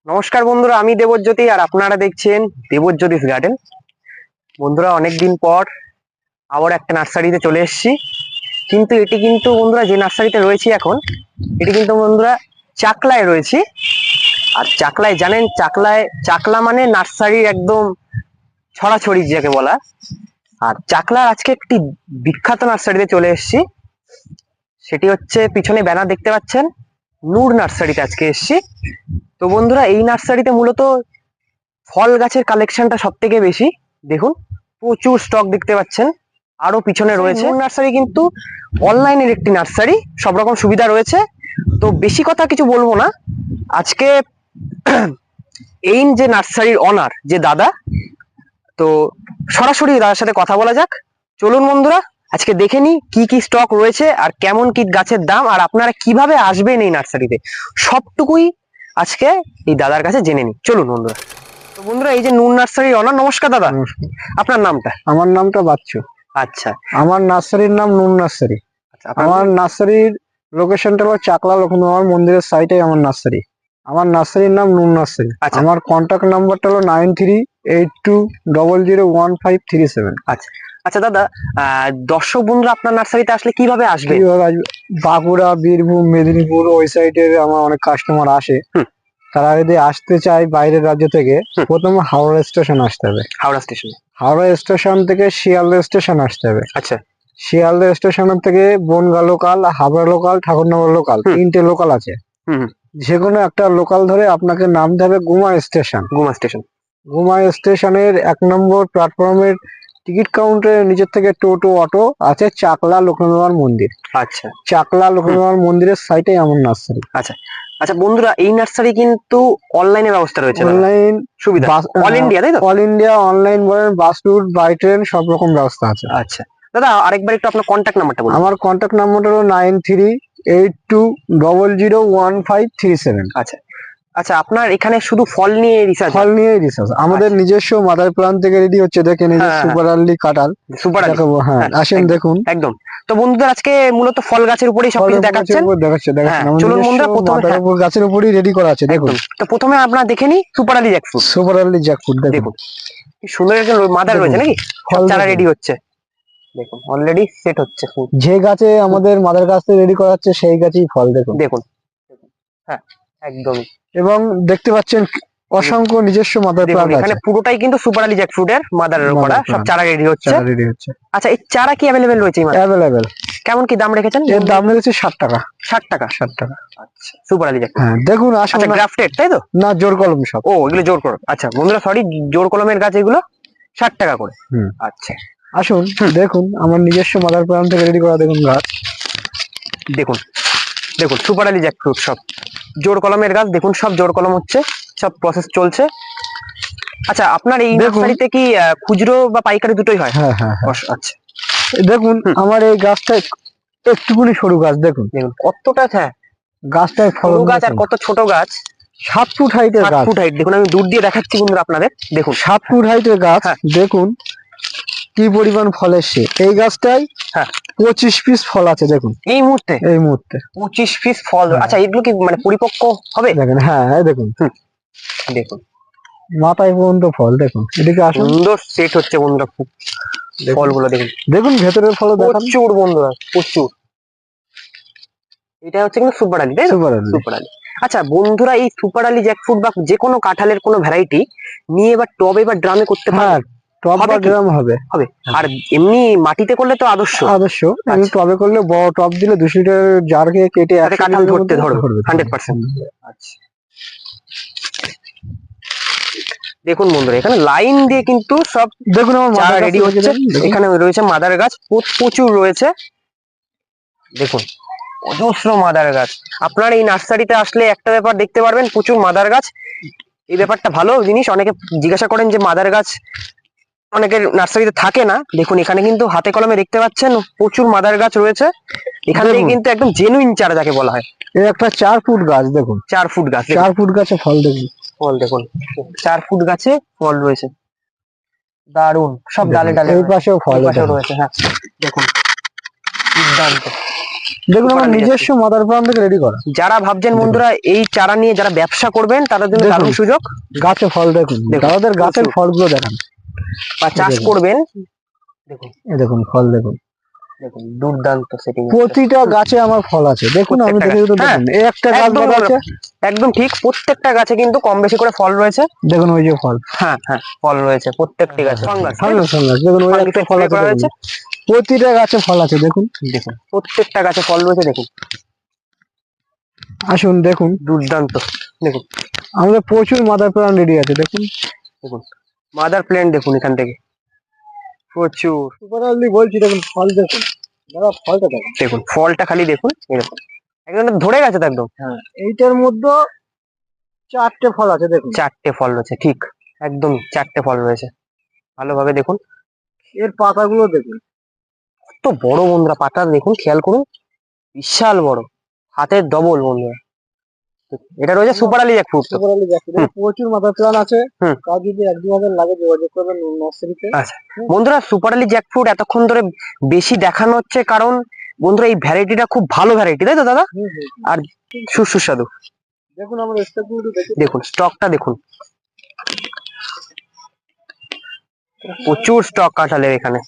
নমস্কার বন্ধুরা, আমি দেবজ্যোতি আর আপনারা দেখছেন দেবজ্যোতিস গার্ডেন। বন্ধুরা, অনেকদিন পর আবার একটা নার্সারিতে চলে এসেছি। কিন্তু এটি কিন্তু বন্ধুরা, যে নার্সারিতে রয়েছি এখন, এটি কিন্তু বন্ধুরা চাকলায় রয়েছি। আর চাকলায় জানেন, চাকলা মানে নার্সারির একদম ছড়াছড়ি যাকে বলা। আর চাকলার আজকে একটি বিখ্যাত নার্সারিতে চলে এসেছি। সেটি হচ্ছে পিছনে ব্যানার দেখতে পাচ্ছেন, নূর নার্সারিতে আজকে এসেছি। তো বন্ধুরা, এই নার্সারিতে মূলত ফল গাছের কালেকশনটা সব থেকে বেশি। দেখুন, প্রচুর স্টক দেখতে পাচ্ছেন। আরো পিছনে রয়েছে নার্সারি, কিন্তু অনলাইনের একটি নার্সারি, সব রকম সুবিধা রয়েছে। তো বেশি কথা কিছু বলবো না আজকে। এই যে নার্সারির অনার যে দাদা, তো সরাসরি দাদার সাথে কথা বলা যাক। চলুন বন্ধুরা, আজকে দেখে নি কি কি স্টক রয়েছে আর কেমন কি গাছের দাম, আর আপনারা কিভাবে আসবেন এই নার্সারিতে, সবটুকুই আজকে এই দাদার কাছে জেনে নি। চলুন বন্ধুরা। তো বন্ধুরা, এই যে নূর নার্সারির অনার, নমস্কার দাদা। নমস্কার। আপনার নামটা? আমার নামটা বাচ্চু। আচ্ছা আমার নার্সারির নাম নূর নার্সারি। আচ্ছা, আমার নার্সারির লোকেশনটা হলো চাকলা লক্ষ্মীনারায়ণ মন্দিরের সাইটে আমার নার্সারি। আমার নার্সারির নাম নূর নার্সারি। আচ্ছা। আমার কন্ট্যাক্ট নাম্বারটা হলো 9382001537। আচ্ছা আচ্ছা দাদা, দর্শক বন্ধুরা আপনার নার্সারিতে আসলে কিভাবে আসবে? কিভাবে আসবে? বাঁকুড়া, বীরভূম, মেদিনীপুর ওই সাইডের আমার অনেক কাস্টমার আসে। তারা যদি আসতে চায় বাইরের রাজ্য থেকে, প্রথমে হাওড়া স্টেশন আসতে হবে। হাওড়া স্টেশন? হাওড়া স্টেশন থেকে শিয়ালদা স্টেশন আসতে হবে। আচ্ছা। শিয়ালদা স্টেশন থেকে Bongaon local, Habra local, Thakurnagar local, তিনটে লোকাল আছে। যে কোনো একটা লোকাল ধরে আপনাকে নামতে হবে গুমা স্টেশন। গুমা স্টেশন? গুমা স্টেশনের 1 নম্বর প্ল্যাটফর্মের টিকিট কাউন্টারের নিচের থেকে টোটো অটো আছে চাকলা লক্ষ্মীনারায়ণ মন্দির। আচ্ছা। চাকলা লক্ষ্মীনারায়ণ মন্দিরের সাইটে আমার নার্সারি। আচ্ছা আচ্ছা বন্ধুরা, এই নার্সারি কিন্তু অনলাইনের ব্যবস্থা রয়েছে? অনলাইন সুবিধা অল ইন্ডিয়া, তাই তো? অল ইন্ডিয়া অনলাইন বলেন, বাস রুট, বাই ট্রেন, সব রকম ব্যবস্থা আছে। আচ্ছা দাদা, আরেকবার একটু আপনার কন্ট্যাক্ট নাম্বারটা বলুন। আমার কন্ট্যাক্ট নাম্বারটা হলো 9382001537। আচ্ছা আচ্ছা, আপনার এখানে শুধু ফল নিয়ে রিসার্চ? ফল নিয়ে রিসার্চ। আমাদের নিজস্ব মাদার প্লান্ট থেকে রেডি হচ্ছে। দেখেন এই যে সুপার আর্লি কাঁঠাল। Super early? হ্যাঁ, আসেন দেখুন। একদম। তো বন্ধুদের আজকে মূলত ফল গাছের উপরেই সবকিছু দেখাচ্ছেন? দেখাচ্ছে। চলুন বন্ধুরা, মাদার উপর গাছের উপরেই রেডি করা আছে। দেখুন, তো প্রথমে আপনারা দেখে নি super early jackfruit. Super early jackfruit দেখুন, কি সুন্দর একটা মাদার রয়েছে নাকি? ফল চারা রেডি হচ্ছে, দেখুন অলরেডি সেট হচ্ছে। যে গাছে আমাদের মাদার গাছ থেকে রেডি করা হচ্ছে সেই গাছেই ফল দেখুন। দেখুন, হ্যাঁ একদমই। এবং দেখতে পাচ্ছেন অসংখ্য নিজস্ব মাদার প্লান্ট আছে। এখানে পুরোটাই কিন্তু সুপার আর্লি জ্যাকফ্রুটের মাদারের করা, সব চারা রেডি হচ্ছে। আচ্ছা, এই চারা কি অ্যাভেলেবেল রয়েছে? অ্যাভেলেবেল। কেমন কি দাম রেখেছেন? এর দাম রেখেছে 60 টাকা। 60 টাকা? 60 টাকা। আচ্ছা, সুপার আর্লি জ্যাকফ্রুট। হ্যাঁ দেখুন, আসলে গ্রাফটেড তাই তো? না, জোর কলম সব। ও, এগুলো জোর কলম। আচ্ছা বন্ধুরা, সরি, জোর কলমের গাছ এগুলো 60 টাকা করে। আচ্ছা, আসুন দেখুন আমার নিজস্ব মাদার প্লান্ট থেকে রেডি করা দেখুন গাছ। দেখুন দেখুন, সুপার আর্লি জ্যাকফ্রুট সব জোর কলমের গাছ। দেখুন, সব জোর কলম হচ্ছে, সব প্রসেস চলছে। আচ্ছা, আপনার এই নার্সারিতে কি খুচরো বা পাইকারি দুটোই হয়? হ্যাঁ হ্যাঁ। আচ্ছা, দেখুন আমার এই গাছটা একটুকুনি সরু গাছ। দেখুন দেখুন কতটা। হ্যাঁ, গাছটায় ফলন গাছ আর কত ছোট গাছ। 7 ফুট হাইটের গাছ। 7 ফুট হাইট। দেখুন, আমি দূর দিয়ে দেখাচ্ছি বন্ধুরা আপনাদের। দেখুন 7 ফুট হাইটের গাছ। দেখুন কি পরিমাণ ফল এসছে এই গাছটায়। 25 পিস ফল আছে দেখুন এই মুহূর্তে। 25 পিস ফল। আচ্ছা, এগুলো কি মানে পরিপক্ক হবে? দেখেন, হ্যাঁ দেখুন, দেখুন মাথায় পর্যন্ত ফল। দেখুন এদিকে আসুন, সুন্দর সেট হচ্ছে বন্ধুরা। ফলগুলো দেখুন, দেখুন ভেতরের ফল দেখান। প্রচুর বন্ধুরা, প্রচুর। এটা হচ্ছে কিন্তু সুপার আর্লি, তাই না? Super early. আচ্ছা বন্ধুরা, এই সুপার আর্লি জ্যাকফ্রুট বা যে কোনো কাঁঠালের কোনো ভ্যারাইটি নিয়ে এবার টবে বা ড্রামে করতে পারবে? টব বা ড্রাম হবে। আর এমনি মাটিতে করলে তো আদর্শ। টবে করলে বড় টব দিলে 200 লিটার জারকে কেটে কাঁঠাল ধরতে ধরবে 100%। আচ্ছা, দেখুন বন্ধুরা, এখানে লাইন দিয়ে কিন্তু সব দেখুন আমার চারা রেডি হচ্ছে। এখানে রয়েছে মাদার গাছ, প্রচুর রয়েছে। দেখুন অজস্র মাদার গাছ। আপনার এই নার্সারিতে আসলে একটা ব্যাপার দেখতে পারবেন, প্রচুর মাদার গাছ। এই ব্যাপারটা ভালো জিনিস। অনেকে জিজ্ঞাসা করেন যে মাদার গাছ অনেকের নার্সারিতে থাকে না। দেখুন এখানে কিন্তু হাতে কলমে দেখতে পাচ্ছেন প্রচুর মাদার গাছ রয়েছে। এখানে কিন্তু একদম জেনুইন চারা যাকে বলা হয়। এই একটা 4 ফুট গাছ দেখুন। 4 ফুট গাছ? 4 ফুট গাছে ফল দেখুন। ফল দেখুন, 4 ফুট গাছে ফল রয়েছে। দারুন, সব ডালে ডালে। এই পাশেও ফল রয়েছে। হ্যাঁ দেখুন, দুর্দান্ত। দেখুন আমার Super Ali নিজস্ব মাদার প্লান্ট থেকে রেডি করা। যারা ভাবছেন দেখুন। বন্ধুরা এই চারা নিয়ে যারা ব্যবসা করবেন তাদের জন্য দেখুন। দারুণ সুযোগ, গাছে ফল দেখুন, দেখুন, দাদাদের গাছের প্রচুর। ফলগুলো দেখান। বা চাষ দেখুন। করবেন, দেখুন এই দেখুন ফল দেখুন, দেখুন দুর্দান্ত সেটিং। প্রতিটা গাছে আমার ফল আছে দেখুন, আমি প্রত্যেকটা দেখে গাছে। তো দেখুন এই একটা গাছ একদম বাঁধা আছে, একদম ঠিক, প্রত্যেকটা গাছে কিন্তু কম বেশি করে ফল রয়েছে। দেখুন ওই যে ফল, হ্যাঁ হ্যাঁ ফল রয়েছে প্রত্যেকটি গাছে। ফাঙ্গাস ফাঙ্গাস ফাঙ্গাস দেখুন ওই একটা ফল আছে দেখুন। প্রতিটা গাছে ফল আছে দেখুন, দেখুন প্রত্যেকটা গাছে ফল রয়েছে দেখুন, আসুন দেখুন দুর্দান্ত। দেখুন আমাদের প্রচুর মাদার প্লান্ট রেডি আছে দেখুন। দেখুন মাদার প্ল্যান্ট দেখুন এখান থেকে প্রচুর। সুপারলি বলছি দেখুন ফল দেখুন, দাদা ফলটা দেখুন। দেখুন ফলটা খালি দেখুন, এরকম একদম ধরে গেছে তো একদম। হ্যাঁ এইটার মধ্যে 4টে ফল আছে দেখুন, 4টে ফল রয়েছে, ঠিক একদম 4টে ফল রয়েছে। ভালোভাবে দেখুন, এর পাতাগুলো দেখুন, কত বড় বন্ধুরা পাতা দেখুন, খেয়াল করুন, বিশাল বড়, হাতের ডবল বন্ধুরা। এটা রয়েছে সুপার আলি জ্যাকফ্রুট। সুপারলি দেখুন প্রচুর মাদার প্লান্ট আছে। হুম। কার যদি 1-2 হাজার লাগে যোগাযোগ করবেন নার্সারিতে। আচ্ছা বন্ধুরা সুপার আলি জ্যাকফ্রুট এতক্ষণ ধরে বেশি দেখানো হচ্ছে কারণ বন্ধুরা এই ভ্যারাইটিটা খুব ভালো ভ্যারাইটি, তাই তো দাদা? আর সুস্বাদু। দেখুন আমার স্টকগুলো দেখুন, দেখুন স্টকটা দেখুন, প্রচুর স্টক কাঁঠালের এখানে,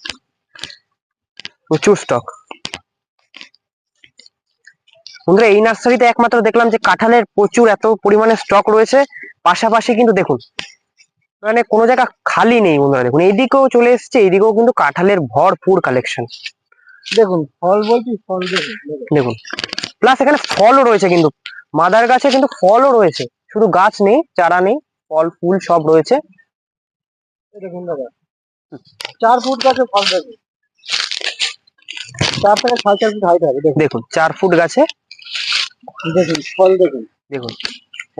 প্রচুর স্টক। বন্ধুরা এই নার্সারিতে একমাত্র দেখলাম যে কাঁঠালের প্রচুর এত পরিমাণে স্টক রয়েছে, পাশাপাশি কিন্তু দেখুন মানে কোনো জায়গা খালি নেই বন্ধুরা। দেখুন এইদিকেও চলে এসছে, এইদিকেও কিন্তু কাঁঠালের ভরপুর কালেকশন। দেখুন ফল বলছি ফল দেখুন, দেখুন প্লাস এখানে ফলও রয়েছে, কিন্তু মাদার গাছে কিন্তু ফলও রয়েছে, শুধু গাছ নেই, চারা নেই, ফল ফুল সব রয়েছে। দেখুন দাদা 4 ফুট গাছে ফল দেখুন, 4 থেকে 4.5 ফুট হাইট হবে দেখুন। দেখুন 4 ফুট গাছে দেখুন ফল দেখুন, দেখুন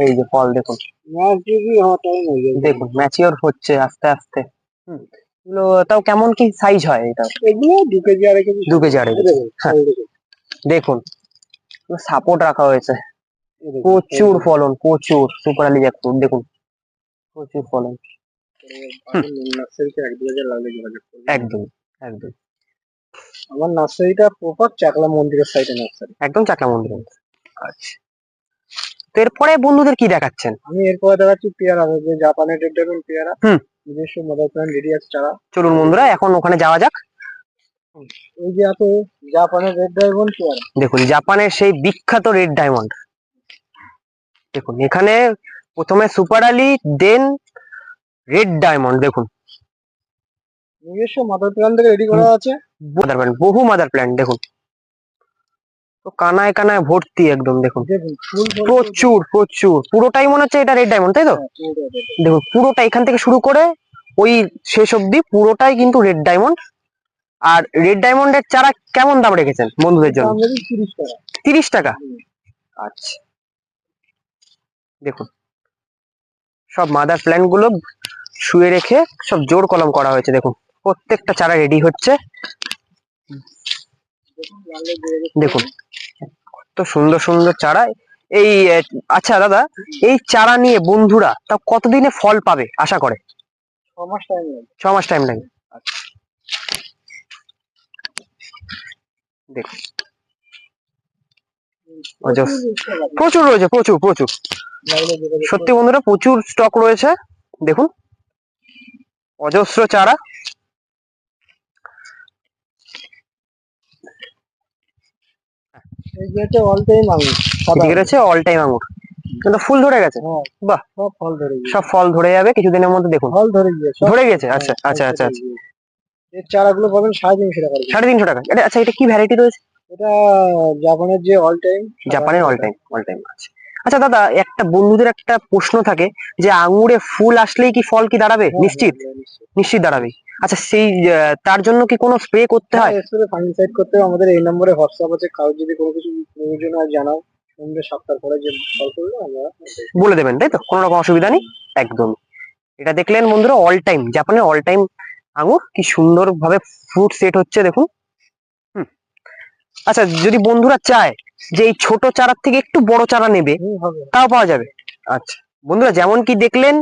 এই যে ফল দেখুন, ম্যাচ যদি আমার টাইম হয়ে যায় দেখুন ম্যাচিওর হচ্ছে আস্তে আস্তে। এগুলো তাও কেমন কি সাইজ হয় এটা? এগুলো 2 কেজি 2.5 কেজি 2 কেজি 2.5 কেজি। দেখুন হ্যাঁ। ফল দেখুন, দেখুন সাপোর্ট রাখা হয়েছে, এই দেখুন, প্রচুর ফলন, প্রচুর সুপার আলি জ্যাকফ্রুট দেখুন, প্রচুর ফলন। নার্সারিতে 1-2 হাজার লাগলে যোগাযোগ করবেন। একদম একদম আমার নার্সারিটা প্রপার চাকলা মন্দিরের সাইডে নার্সারি। একদম চাকলা মন্দির। আচ্ছা তো এরপরে বন্ধুদের কি দেখাচ্ছেন? আমি এরপরে দেখাচ্ছি পেয়ারা, যে জাপানের রেড ড্রাগন পেয়ারা। হুম। নিজস্ব মাদার প্ল্যান্ট রেডি আছে চারা। চলুন বন্ধুরা এখন ওখানে যাওয়া যাক। এই যে আছে জাপানের রেড ড্রাগন পেয়ারা, দেখুন জাপানের সেই বিখ্যাত রেড ডায়মন্ড। দেখুন এখানে প্রথমে সুপার আলি দেন রেড ডায়মন্ড। দেখুন নিজস্ব মাদার প্ল্যান্ট থেকে রেডি করা আছে। মাদার প্ল্যান্ট, বহু মাদার প্ল্যান্ট দেখুন, তো কানায় কানায় ভর্তি একদম। দেখুন দেখুন ফুল প্রচুর প্রচুর, পুরোটাই মনে হচ্ছে এটা রেড ডায়মন্ড, তাই তো? দেখুন পুরোটা এখান থেকে শুরু করে ওই শেষ অবধি পুরোটাই কিন্তু রেড ডায়মন্ড। আর রেড ডায়মন্ডের চারা কেমন দাম রেখেছেন বন্ধুদের জন্য? 30 টাকা। 30 টাকা। আচ্ছা দেখুন সব মাদার প্ল্যান্ট গুলো শুয়ে রেখে সব জোর কলম করা হয়েছে। দেখুন প্রত্যেকটা চারা রেডি হচ্ছে। দেখুন কত সুন্দর সুন্দর চারা। এই আচ্ছা দাদা এই চারা নিয়ে বন্ধুরা তা কতদিনে ফল পাবে আশা করে? 6 মাস টাইম লাগে। 6 মাস টাইম লাগে। দেখুন প্রচুর রয়েছে, প্রচুর প্রচুর, সত্যি বন্ধুরা প্রচুর স্টক রয়েছে। দেখুন অজস্র চারা। এই যে অল টাইম আঙুর, এদিকে রয়েছে অল টাইম আঙুর, কিন্তু ফুল ধরে গেছে। বাহ সব ফল ধরে গিয়েছে, সব ফল ধরে যাবে কিছুদিনের মধ্যে। দেখুন ফল ধরে গিয়েছে, ধরে গেছে। আচ্ছা আচ্ছা আচ্ছা আচ্ছা এর চারাগুলো পাবেন 350 টাকা। 350 টাকা। এটা আচ্ছা এটা কি ভ্যারাইটি রয়েছে? এটা জাপানের যে অল টাইম, জাপানের অল টাইম, অল টাইম আছে। আচ্ছা দাদা একটা বন্ধুদের একটা প্রশ্ন থাকে যে আঙুরে ফুল আসলেই কি ফল কি দাঁড়াবে? নিশ্চিত নিশ্চিত দাঁড়াবে। আচ্ছা সেই তার জন্য কি কোনো স্প্রে করতে হয়? স্প্রে ফাঙ্গিসাইড করতে হবে। আমাদের এই নম্বরে হোয়াটসঅ্যাপ আছে, কারো যদি কোনো কিছু প্রয়োজন হয় জানাও, সন্ধ্যে 7টার পরে যে কল করলে আমরা বলে দেবেন, তাই তো? কোনো রকম অসুবিধা নেই একদম। এটা দেখলেন বন্ধুরা অল টাইম, জাপানের অল টাইম আঙুর, কি সুন্দর ভাবে ফ্রুট সেট হচ্ছে দেখুন। আচ্ছা যদি বন্ধুরা চায় যে এই ছোট চারার থেকে একটু বড় চারা নেবে হবে। তাও পাওয়া যাবে। আচ্ছা বন্ধুরা যেমন কি দেখলেন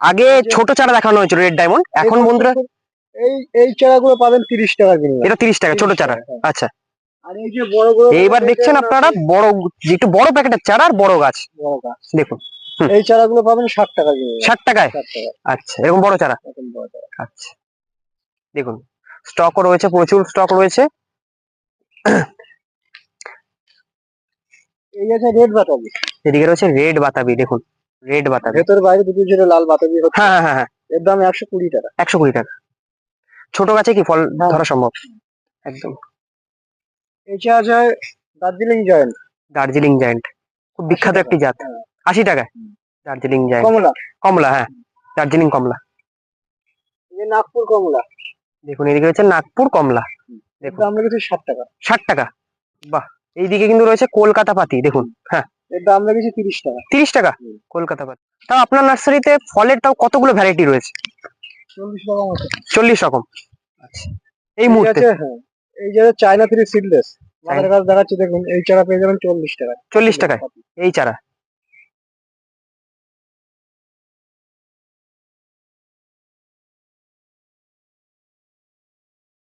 আগে ছোট চারা দেখানো হয়েছিল রেড ডায়মন্ড, এখন বন্ধুরা এই চারাগুলো পাবেন 30 টাকা কিলো। এটা 30 টাকা ছোট চারা। আচ্ছা আর এই যে বড় বড় এইবার দেখছেন আপনারা বড়, একটু বড় প্যাকেটের চারা আর বড় গাছ বড় গাছ। দেখুন। এই চারাগুলো পাবেন 60 টাকা করে। 60 টাকায়? 60 টাকা আচ্ছা, এরকম বড় চারা। এরকম বড় চারা। আচ্ছা, দেখুন স্টকও রয়েছে, প্রচুর স্টক রয়েছে। এই আছে রেড বাতাবি। এদিকে রয়েছে রেড বাতাবি, দেখুন রেড বাতাবি। ভেতর বাইরে দুটো ছিল লাল বাতাবি হচ্ছে। হ্যাঁ হ্যাঁ হ্যাঁ, এর দাম 120 টাকা। 120 টাকা। ছোট গাছে কি ফল হ্যাঁ। ধরা সম্ভব? একদম। এটা আছে দার্জিলিং জয়েন্ট। দার্জিলিং জায়ান্ট খুব বিখ্যাত 80 একটি জাত। টাকা। 80 টাকায় দার্জিলিং জায়ান্ট। কমলা। কমলা, হ্যাঁ দার্জিলিং কমলা। এই নাগপুর কমলা। দেখুন এদিকে রয়েছে নাগপুর কমলা, এর দেখুন দাম লেগেছে 60 টাকা। 60 টাকা। বাহ, এইদিকে কিন্তু রয়েছে কলকাতা পাতি, দেখুন। হ্যাঁ, এর দাম লেগেছে 30 টাকা। 30 টাকা কলকাতা পাতি। তাও আপনার নার্সারিতে ফলের তাও কতগুলো ভ্যারাইটি রয়েছে? 40 টাকা মতো। 40 রকম। আচ্ছা, এই এই মুহূর্তে আছে, হ্যাঁ এই যে চায়না 3 সিডলেস মাদার গাছ দেখাচ্ছি দেখুন, এই চারা পেয়ে যাবেন 40 টাকা। 40 টাকায় এই চারা।